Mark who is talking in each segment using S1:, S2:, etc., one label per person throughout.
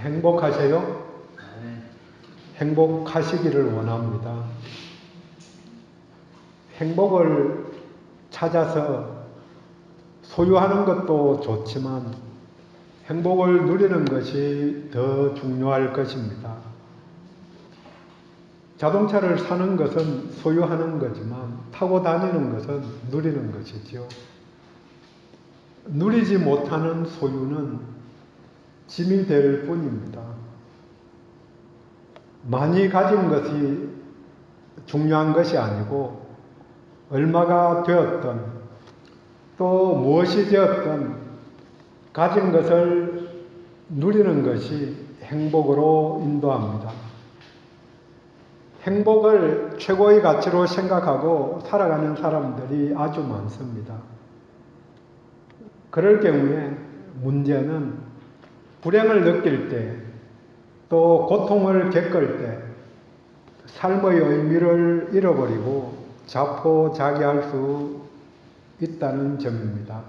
S1: 행복하세요? 행복하시기를 원합니다. 행복을 찾아서 소유하는 것도 좋지만 행복을 누리는 것이 더 중요할 것입니다. 자동차를 사는 것은 소유하는 거지만 타고 다니는 것은 누리는 것이지요. 누리지 못하는 소유는 짐이 될 뿐입니다. 많이 가진 것이 중요한 것이 아니고 얼마가 되었든 또 무엇이 되었든 가진 것을 누리는 것이 행복으로 인도합니다. 행복을 최고의 가치로 생각하고 살아가는 사람들이 아주 많습니다. 그럴 경우에 문제는 불행을 느낄 때, 또 고통을 겪을 때 삶의 의미를 잃어버리고 자포자기할 수 있다는 점입니다.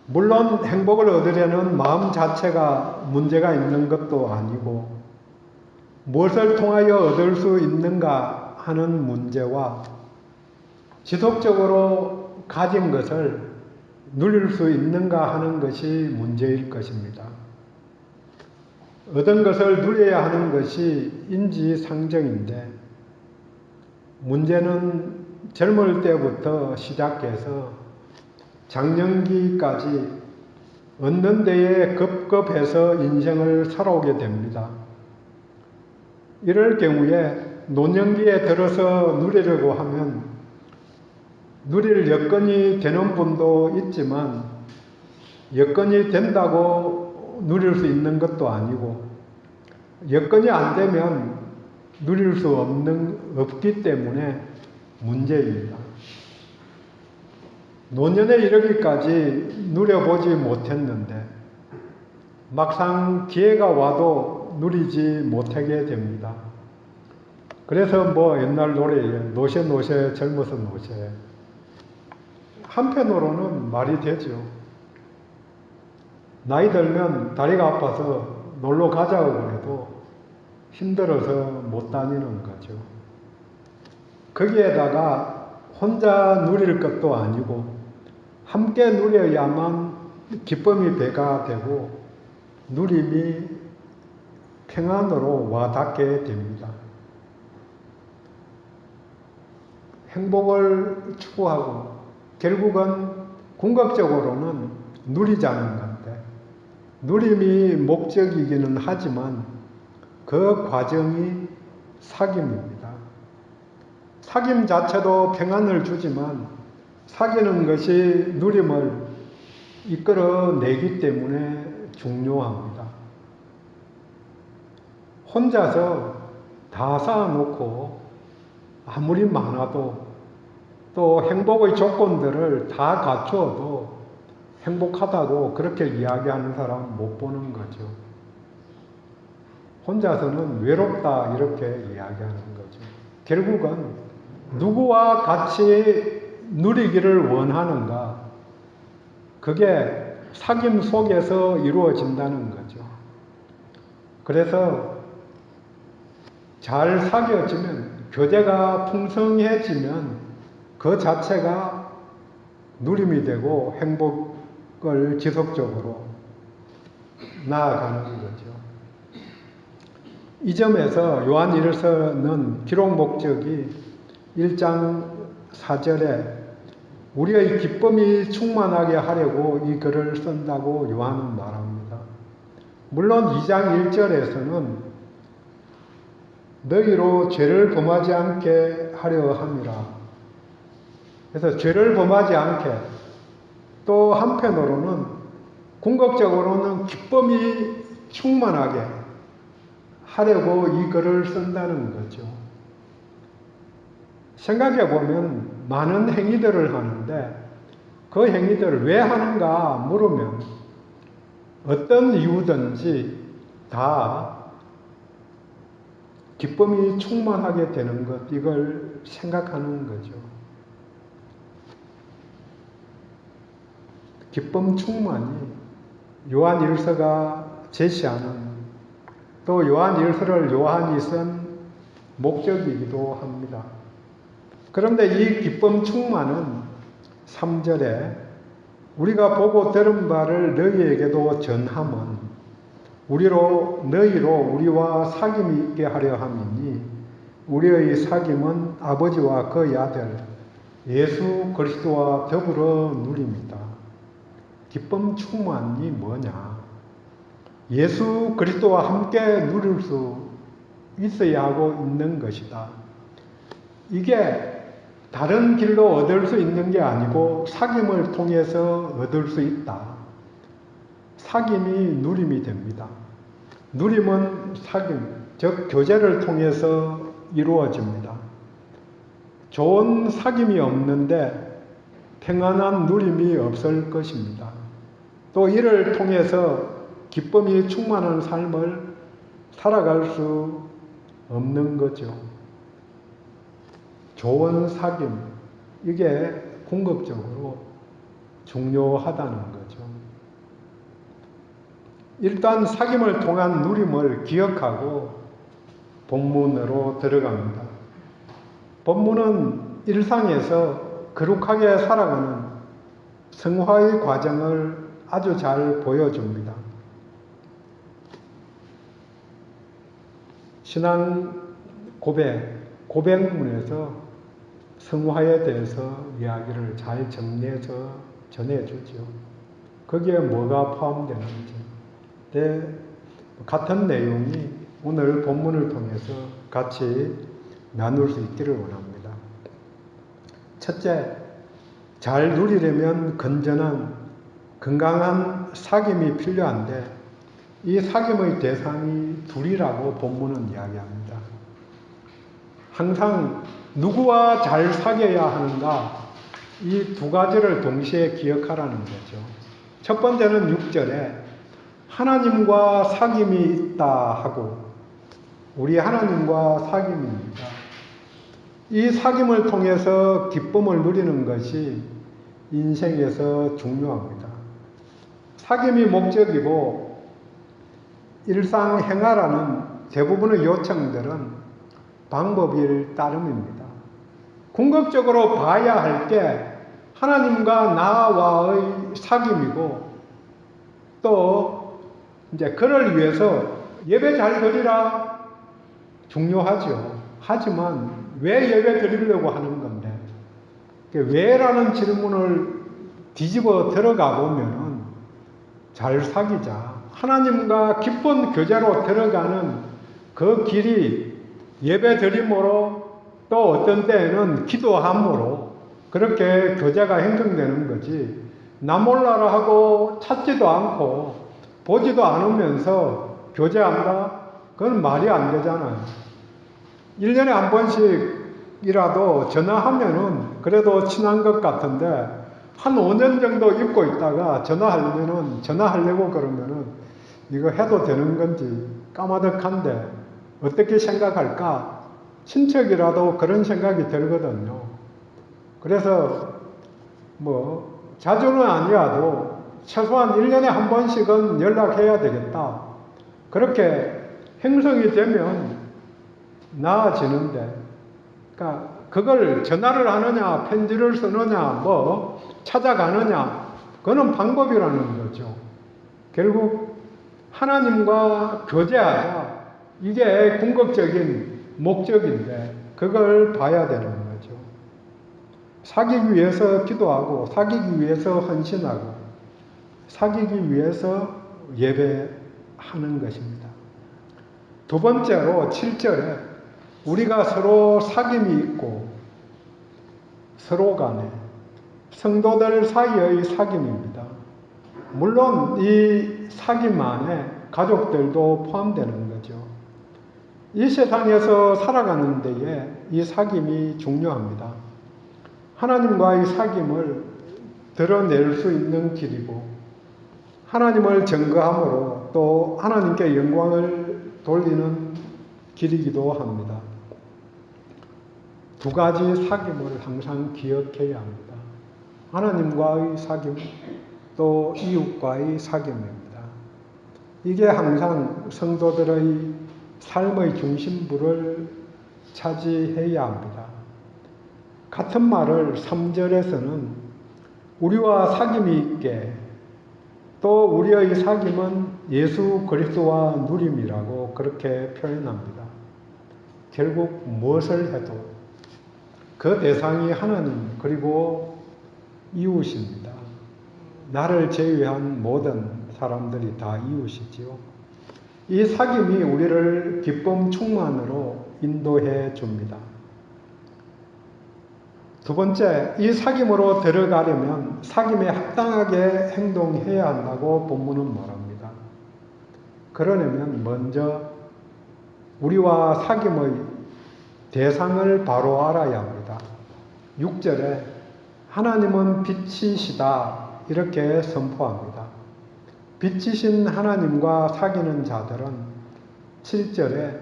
S1: 물론 행복을 얻으려는 마음 자체가 문제가 있는 것도 아니고 무엇을 통하여 얻을 수 있는가 하는 문제와 지속적으로 가진 것을 누릴 수 있는가 하는 것이 문제일 것입니다. 얻은 것을 누려야 하는 것이 인지상정인데 문제는 젊을 때부터 시작해서 장년기까지 얻는 데에 급급해서 인생을 살아오게 됩니다. 이럴 경우에 노년기에 들어서 누리려고 하면 누릴 여건이 되는 분도 있지만 여건이 된다고 누릴 수 있는 것도 아니고 여건이 안 되면 누릴 수 없기 때문에 문제입니다. 노년에 이르기까지 누려보지 못했는데 막상 기회가 와도 누리지 못하게 됩니다. 그래서 옛날 노래에 노세 노세 젊어서 노세 한편으로는 말이 되죠. 나이 들면 다리가 아파서 놀러 가자고 해도 힘들어서 못 다니는 거죠. 거기에다가 혼자 누릴 것도 아니고 함께 누려야만 기쁨이 배가 되고 누림이 평안으로 와닿게 됩니다. 행복을 추구하고 결국은 궁극적으로는 누리자는 건데 누림이 목적이기는 하지만 그 과정이 사귐입니다. 사귐 자체도 평안을 주지만 사귀는 것이 누림을 이끌어내기 때문에 중요합니다. 혼자서 다 쌓아놓고 아무리 많아도 또 행복의 조건들을 다 갖추어도 행복하다고 그렇게 이야기하는 사람 못 보는 거죠. 혼자서는 외롭다 이렇게 이야기하는 거죠. 결국은 누구와 같이 누리기를 원하는가 그게 사귐 속에서 이루어진다는 거죠. 그래서 잘 사귀어지면 교제가 풍성해지면 그 자체가 누림이 되고 행복을 지속적으로 나아가는 거죠. 이 점에서 요한 1서는 기록 목적이 1장 4절에 우리의 기쁨이 충만하게 하려고 이 글을 쓴다고 요한은 말합니다. 물론 2장 1절에서는 너희로 죄를 범하지 않게 하려 함이라. 그래서 죄를 범하지 않게 또 한편으로는 궁극적으로는 기쁨이 충만하게 하려고 이 글을 쓴다는 거죠. 생각해 보면 많은 행위들을 하는데 그 행위들을 왜 하는가 물으면 어떤 이유든지 다 기쁨이 충만하게 되는 것, 이걸 생각하는 거죠. 기쁨 충만이 요한 1서가 제시하는, 또 요한일서를 요한이 쓴 목적이기도 합니다. 그런데 이 기쁨 충만은 3절에 우리가 보고 들은 바를 너희에게도 전함은 너희로 우리와 사귐이 있게 하려 함이니 우리의 사귐은 아버지와 그의 아들 예수 그리스도와 더불어 누립니다. 기쁨 충만이 뭐냐? 예수 그리스도와 함께 누릴 수 있어야 하고 있는 것이다. 이게 다른 길로 얻을 수 있는 게 아니고 사귐을 통해서 얻을 수 있다. 사귐이 누림이 됩니다. 누림은 사귐, 즉 교제를 통해서 이루어집니다. 좋은 사귐이 없는데 평안한 누림이 없을 것입니다. 또 이를 통해서 기쁨이 충만한 삶을 살아갈 수 없는 거죠. 좋은 사귐, 이게 궁극적으로 중요하다는 거죠. 일단 사귐을 통한 누림을 기억하고 본문으로 들어갑니다. 본문은 일상에서 거룩하게 살아가는 성화의 과정을 아주 잘 보여줍니다. 신앙 고백문에서 성화에 대해서 이야기를 잘 정리해서 전해주죠. 거기에 뭐가 포함되는지. 같은 내용이 오늘 본문을 통해서 같이 나눌 수 있기를 원합니다. 첫째, 잘 누리려면 건강한 사귐이 필요한데 이 사귐의 대상이 둘이라고 본문은 이야기합니다. 항상 누구와 잘 사귀어야 하는가, 이 두 가지를 동시에 기억하라는 거죠. 첫 번째는 6절에 하나님과 사귐이 있다 하고, 우리 하나님과 사귐입니다. 이 사귐을 통해서 기쁨을 누리는 것이 인생에서 중요합니다. 사귐이 목적이고 일상 행하라는 대부분의 요청들은 방법일 따름입니다. 궁극적으로 봐야 할 게 하나님과 나와의 사귐이고, 또 이제 그를 위해서 예배 잘 드리라 중요하죠. 하지만 왜 예배 드리려고 하는 건데, 왜라는 질문을 뒤집어 들어가 보면은 잘 사귀자, 하나님과 깊은 교제로 들어가는 그 길이 예배 드림으로 또 어떤 때에는 기도함으로 그렇게 교제가 형성되는 거지, 나 몰라라 하고 찾지도 않고 보지도 않으면서 교제한다? 그건 말이 안 되잖아요. 1년에 한 번씩이라도 전화하면은 그래도 친한 것 같은데, 한 5년 정도 잊고 있다가 전화하려고 그러면은 이거 해도 되는 건지 까마득한데 어떻게 생각할까? 친척이라도 그런 생각이 들거든요. 그래서 자주는 아니어도 최소한 1년에 한 번씩은 연락해야 되겠다. 그렇게 형성이 되면 나아지는데, 그러니까 그걸 전화를 하느냐, 편지를 쓰느냐, 찾아가느냐, 그거는 방법이라는 거죠. 결국 하나님과 교제하자, 이게 궁극적인 목적인데 그걸 봐야 되는 거죠. 사귀기 위해서 기도하고, 사귀기 위해서 헌신하고, 사귀기 위해서 예배하는 것입니다. 두 번째로 7절에 우리가 서로 사귐이 있고, 서로 간에 성도들 사이의 사귐입니다. 물론 이 사귐 안에 가족들도 포함되는 거죠. 이 세상에서 살아가는 데에 이 사귐이 중요합니다. 하나님과의 사귐을 드러낼 수 있는 길이고, 하나님을 증거함으로 또 하나님께 영광을 돌리는 길이기도 합니다. 두 가지 사귐을 항상 기억해야 합니다. 하나님과의 사귐, 또 이웃과의 사귐입니다. 이게 항상 성도들의 삶의 중심부를 차지해야 합니다. 같은 말을 3절에서는 우리와 사귐이 있게, 또 우리의 사귐은 예수 그리스도와 누림이라고 그렇게 표현합니다. 결국 무엇을 해도 그 대상이 하나님 그리고 이웃입니다. 나를 제외한 모든 사람들이 다 이웃이지요. 이 사귐이 우리를 기쁨 충만으로 인도해 줍니다. 두 번째, 이 사귐으로 들어가려면 사귐에 합당하게 행동해야 한다고 본문은 말합니다. 그러려면 먼저 우리와 사귐의 대상을 바로 알아야 합니다. 6절에 하나님은 빛이시다 이렇게 선포합니다. 빛이신 하나님과 사귀는 자들은 7절에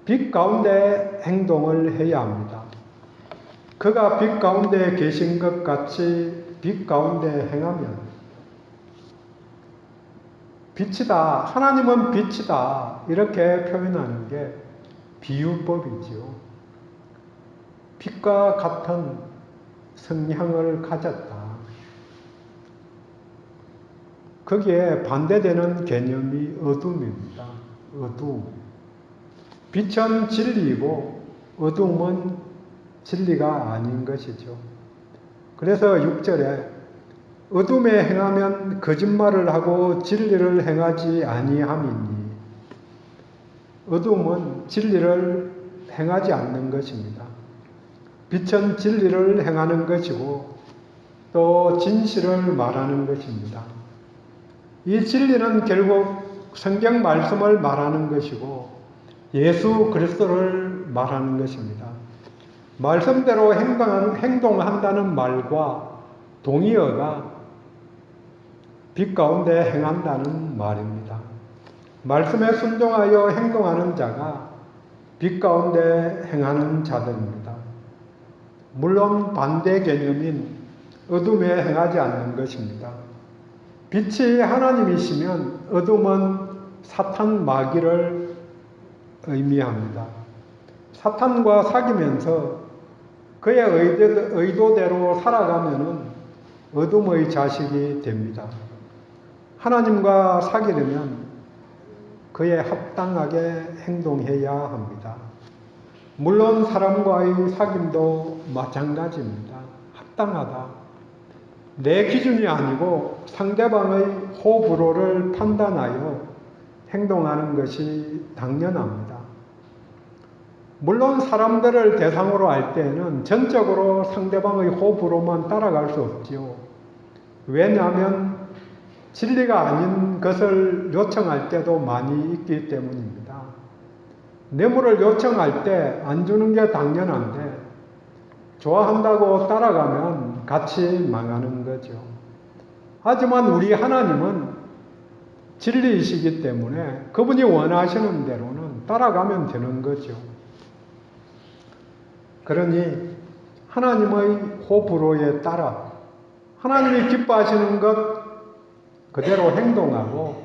S1: 빛 가운데 행동을 해야 합니다. 그가 빛 가운데 계신 것 같이 빛 가운데 행하면 빛이다, 하나님은 빛이다 이렇게 표현하는 게 비유법이지요. 빛과 같은 성향을 가졌다. 거기에 반대되는 개념이 어둠입니다. 어둠. 빛은 진리이고 어둠은 진리가 아닌 것이죠. 그래서 6절에 어둠에 행하면 거짓말을 하고 진리를 행하지 아니함이니, 어둠은 진리를 행하지 않는 것입니다. 빛은 진리를 행하는 것이고 또 진실을 말하는 것입니다. 이 진리는 결국 성경 말씀을 말하는 것이고 예수 그리스도를 말하는 것입니다. 말씀대로 행동한다는 말과 동의어가 빛 가운데 행한다는 말입니다. 말씀에 순종하여 행동하는 자가 빛 가운데 행하는 자들입니다. 물론 반대 개념인 어둠에 행하지 않는 것입니다. 빛이 하나님이시면 어둠은 사탄 마귀를 의미합니다. 사탄과 사귀면서 그의 의도대로 살아가면은 어둠의 자식이 됩니다. 하나님과 사귀려면 그에 합당하게 행동해야 합니다. 물론 사람과의 사귐도 마찬가지입니다. 합당하다. 내 기준이 아니고 상대방의 호불호를 판단하여 행동하는 것이 당연합니다. 물론 사람들을 대상으로 할 때에는 전적으로 상대방의 호불호만 따라갈 수 없지요. 왜냐하면 진리가 아닌 것을 요청할 때도 많이 있기 때문입니다. 뇌물을 요청할 때 안 주는 게 당연한데 좋아한다고 따라가면 같이 망하는 거죠. 하지만 우리 하나님은 진리이시기 때문에 그분이 원하시는 대로는 따라가면 되는 거죠. 그러니 하나님의 호불호에 따라 하나님이 기뻐하시는 것 그대로 행동하고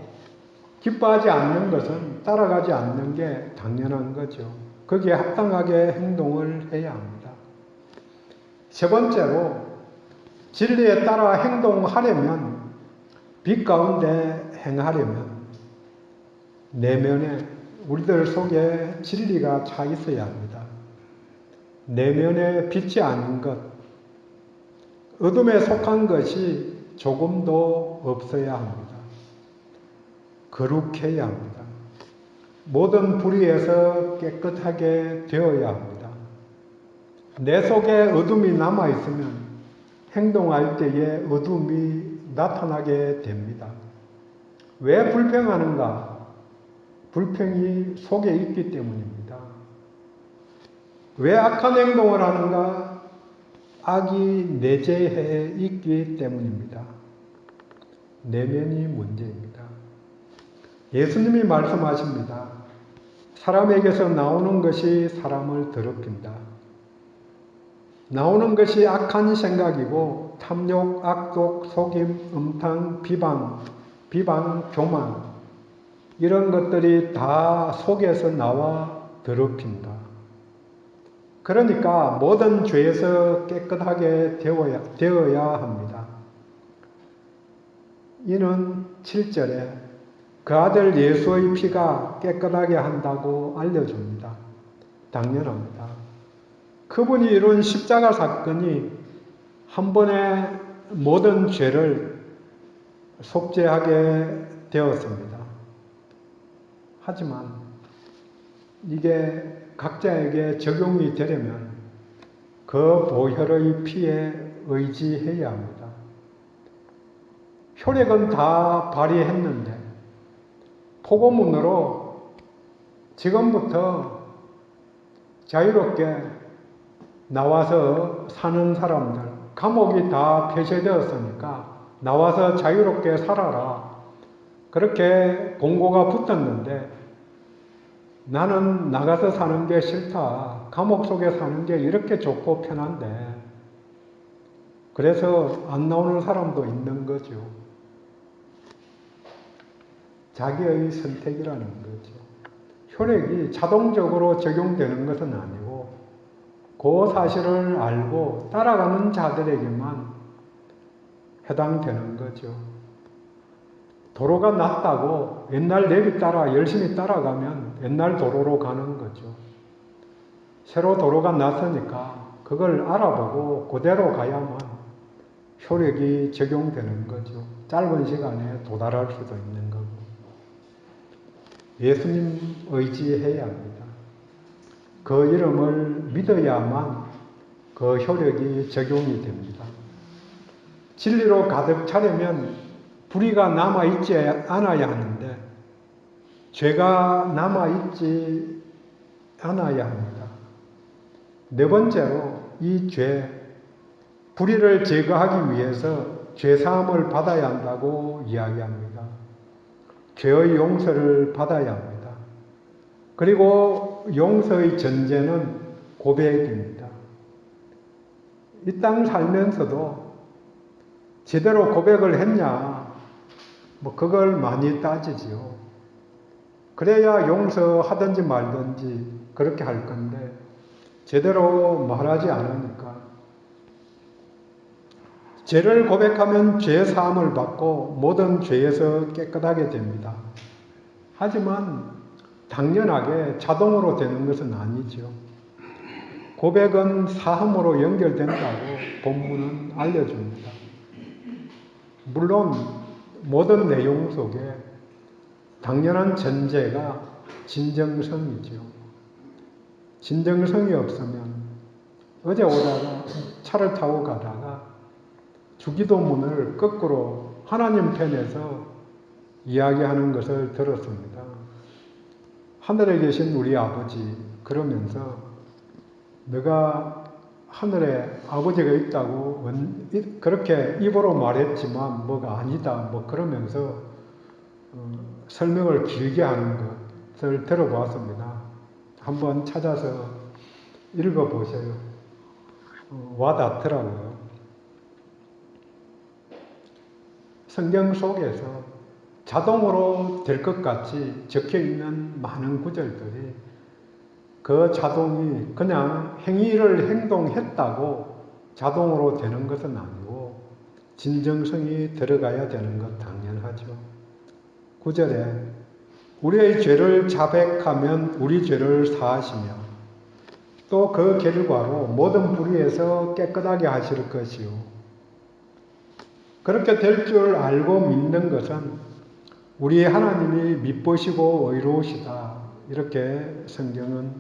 S1: 기뻐하지 않는 것은 따라가지 않는 게 당연한 거죠. 거기에 합당하게 행동을 해야 합니다. 세 번째로 진리에 따라 행동하려면 빛 가운데 행하려면 내면에 우리들 속에 진리가 차 있어야 합니다. 내면에 빛이 아닌 것, 어둠에 속한 것이 조금도 없어야 합니다. 거룩해야 합니다. 모든 불의에서 깨끗하게 되어야 합니다. 내 속에 어둠이 남아있으면 행동할 때에 어둠이 나타나게 됩니다. 왜 불평하는가? 불평이 속에 있기 때문입니다. 왜 악한 행동을 하는가? 악이 내재해 있기 때문입니다. 내면이 문제입니다. 예수님이 말씀하십니다. 사람에게서 나오는 것이 사람을 더럽힌다. 나오는 것이 악한 생각이고 탐욕, 악독, 속임, 음탕, 비방, 교만 이런 것들이 다 속에서 나와 더럽힌다. 그러니까 모든 죄에서 깨끗하게 되어야 합니다. 이는 7절에 그 아들 예수의 피가 깨끗하게 한다고 알려줍니다. 당연합니다. 그분이 이룬 십자가 사건이 한 번에 모든 죄를 속죄하게 되었습니다. 하지만 이게 각자에게 적용이 되려면 그 보혈의 피에 의지해야 합니다. 효력은 다 발휘했는데 포고문으로 지금부터 자유롭게 나와서 사는 사람들, 감옥이 다 폐쇄되었으니까 나와서 자유롭게 살아라. 그렇게 공고가 붙었는데 나는 나가서 사는 게 싫다. 감옥 속에 사는 게 이렇게 좋고 편한데. 그래서 안 나오는 사람도 있는 거죠. 자기의 선택이라는 거죠. 효력이 자동적으로 적용되는 것은 아니고 그 사실을 알고 따라가는 자들에게만 해당되는 거죠. 도로가 낮다고 옛날 내비 따라 열심히 따라가면 옛날 도로로 가는 거죠. 새로 도로가 났으니까 그걸 알아보고 그대로 가야만 효력이 적용되는 거죠. 짧은 시간에 도달할 수도 있는 거고. 예수님 의지해야 합니다. 그 이름을 믿어야만 그 효력이 적용이 됩니다. 진리로 가득 차려면 불의가 남아있지 않아야 하는데 죄가 남아있지 않아야 합니다. 네 번째로 이 죄, 불의를 제거하기 위해서 죄사함을 받아야 한다고 이야기합니다. 죄의 용서를 받아야 합니다. 그리고 용서의 전제는 고백입니다. 이 땅 살면서도 제대로 고백을 했냐? 그걸 많이 따지지요. 그래야 용서하든지 말든지 그렇게 할 건데 제대로 말하지 않으니까 죄를 고백하면 죄 사함을 받고 모든 죄에서 깨끗하게 됩니다. 하지만 당연하게 자동으로 되는 것은 아니죠. 고백은 사함으로 연결된다고 본문은 알려줍니다. 물론 모든 내용 속에 당연한 전제가 진정성이죠. 진정성이 없으면 어제 오다가 차를 타고 가다가 주기도문을 거꾸로 하나님 편에서 이야기하는 것을 들었습니다. 하늘에 계신 우리 아버지 그러면서 내가 하늘에 아버지가 있다고 그렇게 입으로 말했지만 뭐가 아니다 그러면서 설명을 길게 하는 것을 들어보았습니다. 한번 찾아서 읽어보세요. 와닿더라고요. 성경 속에서 자동으로 될 것 같이 적혀있는 많은 구절들이 그 자동이 그냥 행동했다고 자동으로 되는 것은 아니고 진정성이 들어가야 되는 것 당연하죠. 9절에 우리의 죄를 자백하면 우리 죄를 사하시며 또 그 결과로 모든 불의에서 깨끗하게 하실 것이요. 그렇게 될 줄 알고 믿는 것은 우리 하나님이 미쁘시고 의로우시다. 이렇게 성경은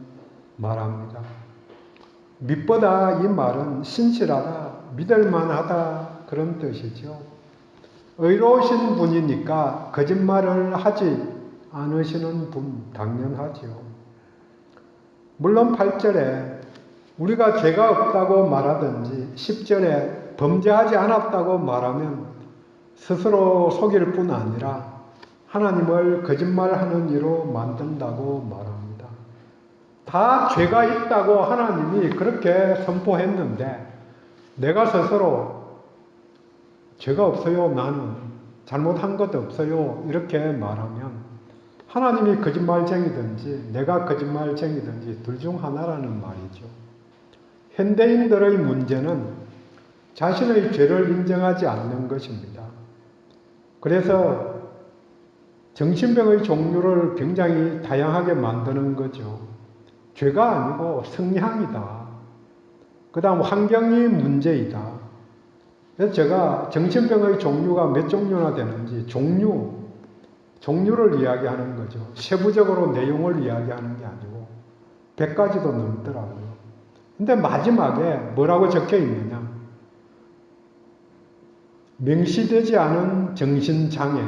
S1: 말합니다. 믿보다 이 말은 신실하다, 믿을만하다 그런 뜻이죠. 의로우신 분이니까 거짓말을 하지 않으시는 분 당연하죠. 물론 8절에 우리가 죄가 없다고 말하든지 10절에 범죄하지 않았다고 말하면 스스로 속일 뿐 아니라 하나님을 거짓말하는 이로 만든다고 말합니다. 다 죄가 있다고 하나님이 그렇게 선포했는데 내가 스스로 죄가 없어요. 나는 잘못한 것도 없어요. 이렇게 말하면 하나님이 거짓말쟁이든지 내가 거짓말쟁이든지 둘 중 하나라는 말이죠. 현대인들의 문제는 자신의 죄를 인정하지 않는 것입니다. 그래서 정신병의 종류를 굉장히 다양하게 만드는 거죠. 죄가 아니고 성향이다. 그 다음 환경이 문제이다. 그래서 제가 정신병의 종류가 몇 종류나 되는지 종류를 이야기하는 거죠. 세부적으로 내용을 이야기하는 게 아니고 100가지도 넘더라고요. 근데 마지막에 뭐라고 적혀 있느냐? 명시되지 않은 정신장애.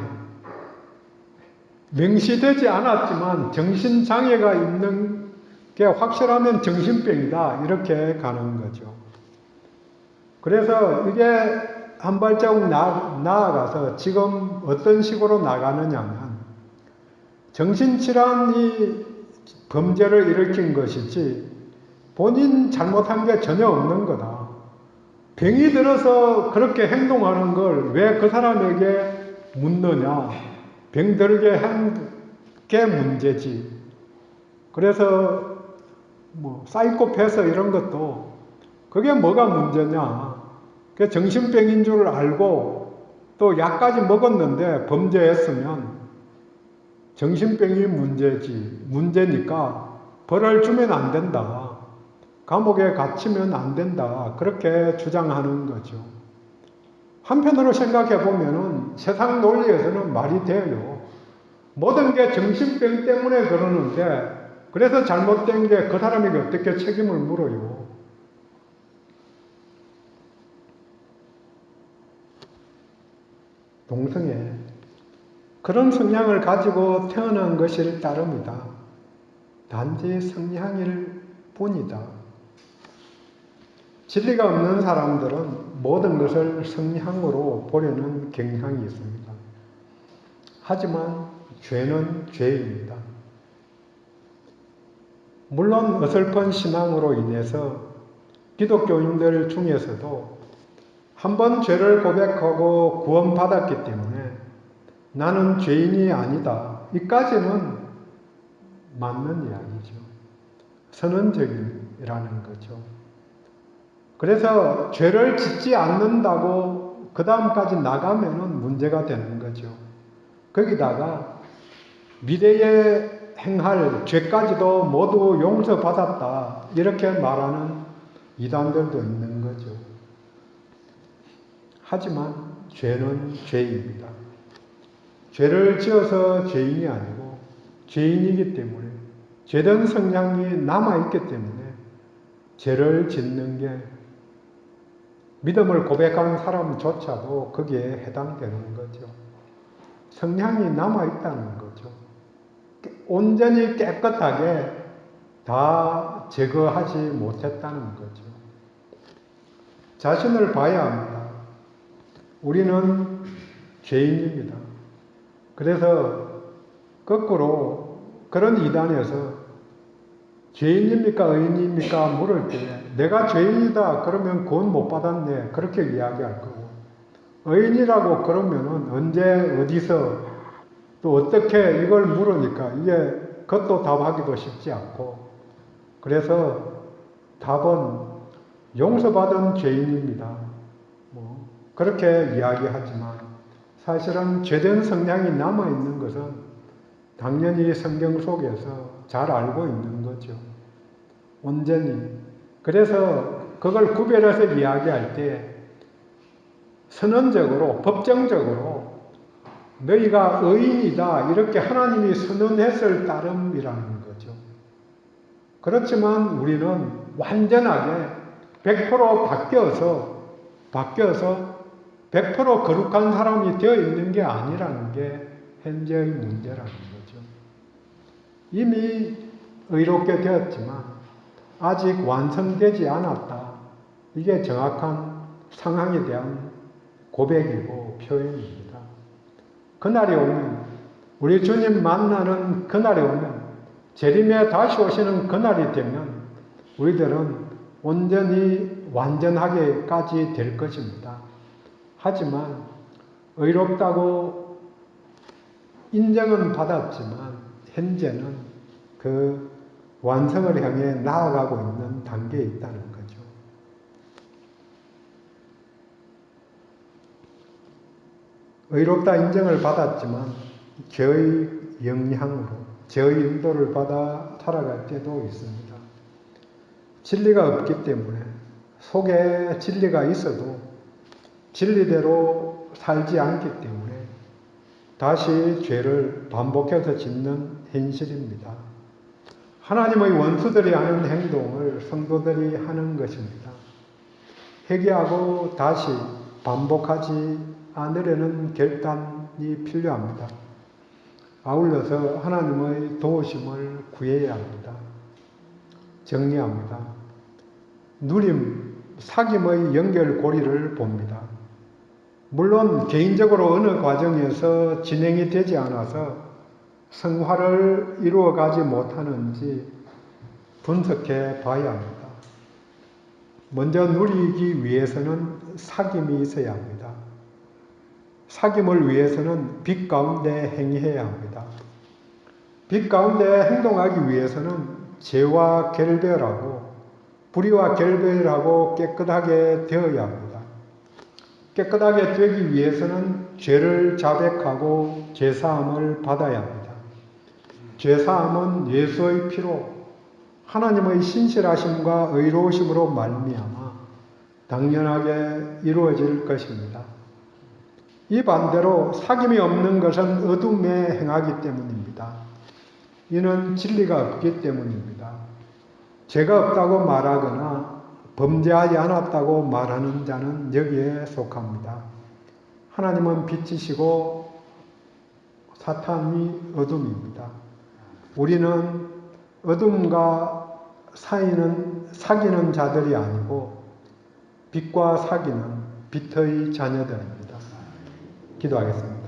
S1: 명시되지 않았지만 정신장애가 있는 게 확실하면 정신병이다. 이렇게 가는 거죠. 그래서 이게 한 발자국 나아가서 지금 어떤 식으로 나가느냐면 정신질환이 범죄를 일으킨 것이지 본인 잘못한 게 전혀 없는 거다. 병이 들어서 그렇게 행동하는 걸 왜 그 사람에게 묻느냐. 병 들게 한 게 문제지. 그래서 사이코패스 이런 것도 그게 뭐가 문제냐. 그 정신병인 줄 알고 또 약까지 먹었는데 범죄했으면 정신병이 문제니까 벌을 주면 안 된다. 감옥에 갇히면 안 된다. 그렇게 주장하는 거죠. 한편으로 생각해 보면은 세상 논리에서는 말이 돼요. 모든 게 정신병 때문에 그러는데 그래서 잘못된 게 그 사람에게 어떻게 책임을 물어요. 동성애. 그런 성향을 가지고 태어난 것일 따름이다. 단지 성향일 뿐이다. 진리가 없는 사람들은 모든 것을 성향으로 보려는 경향이 있습니다. 하지만 죄는 죄입니다. 물론 어설픈 신앙으로 인해서 기독교인들 중에서도 한번 죄를 고백하고 구원받았기 때문에 나는 죄인이 아니다. 이까지는 맞는 이야기죠. 선언적이라는 거죠. 그래서 죄를 짓지 않는다고 그 다음까지 나가면은 문제가 되는 거죠. 거기다가 미래에 행할 죄까지도 모두 용서받았다. 이렇게 말하는 이단들도 있는 거죠. 하지만 죄는 죄입니다. 죄를 지어서 죄인이 아니고 죄인이기 때문에 죄된 성향이 남아있기 때문에 죄를 짓는 게 믿음을 고백하는 사람조차도 거기에 해당되는 거죠. 성향이 남아있다는 거죠. 온전히 깨끗하게 다 제거하지 못했다는 거죠. 자신을 봐야 합니다. 우리는 죄인입니다. 그래서 거꾸로 그런 이단에서 죄인입니까 의인입니까 물을 때 내가 죄인이다 그러면 구원 못 받았네 그렇게 이야기할 거고 의인이라고 그러면은 언제 어디서 또 어떻게 이걸 물으니까 이게 그것도 답하기도 쉽지 않고 그래서 답은 용서받은 죄인입니다. 그렇게 이야기하지만 사실은 죄된 성향이 남아있는 것은 당연히 성경 속에서 잘 알고 있는 거죠. 온전히. 그래서 그걸 구별해서 이야기할 때 선언적으로, 법정적으로 너희가 의인이다 이렇게 하나님이 선언했을 따름이라는 거죠. 그렇지만 우리는 완전하게 100% 바뀌어서 100% 거룩한 사람이 되어 있는 게 아니라는 게 현재의 문제라는 거죠. 이미 의롭게 되었지만 아직 완성되지 않았다. 이게 정확한 상황에 대한 고백이고 표현입니다. 그날이 오면 우리 주님 만나는 그날이 오면 재림에 다시 오시는 그날이 되면 우리들은 온전히 완전하게까지 될 것입니다. 하지만 의롭다고 인정은 받았지만 현재는 그 완성을 향해 나아가고 있는 단계에 있다는 거죠. 의롭다 인정을 받았지만 죄의 영향으로, 죄의 인도를 받아 살아갈 때도 있습니다. 진리가 없기 때문에, 속에 진리가 있어도 진리대로 살지 않기 때문에 다시 죄를 반복해서 짓는 현실입니다. 하나님의 원수들이 하는 행동을 성도들이 하는 것입니다. 회개하고 다시 반복하지 않으려는 결단이 필요합니다. 아울러서 하나님의 도우심을 구해야 합니다. 정리합니다. 누림, 사귐의 연결고리를 봅니다. 물론 개인적으로 어느 과정에서 진행이 되지 않아서 성화를 이루어가지 못하는지 분석해 봐야 합니다. 먼저 누리기 위해서는 사귐이 있어야 합니다. 사귐을 위해서는 빛 가운데 행해야 합니다. 빛 가운데 행동하기 위해서는 죄와 결별하고 불의와 결별하고 깨끗하게 되어야 합니다. 깨끗하게 되기 위해서는 죄를 자백하고 죄사함을 받아야 합니다. 죄사함은 예수의 피로 하나님의 신실하심과 의로우심으로 말미암아 당연하게 이루어질 것입니다. 이 반대로 사귐이 없는 것은 어둠에 행하기 때문입니다. 이는 진리가 없기 때문입니다. 죄가 없다고 말하거나 범죄하지 않았다고 말하는 자는 여기에 속합니다. 하나님은 빛이시고 사탄이 어둠입니다. 우리는 어둠과 사귀는 자들이 아니고 빛과 사귀는 빛의 자녀들입니다. 기도하겠습니다.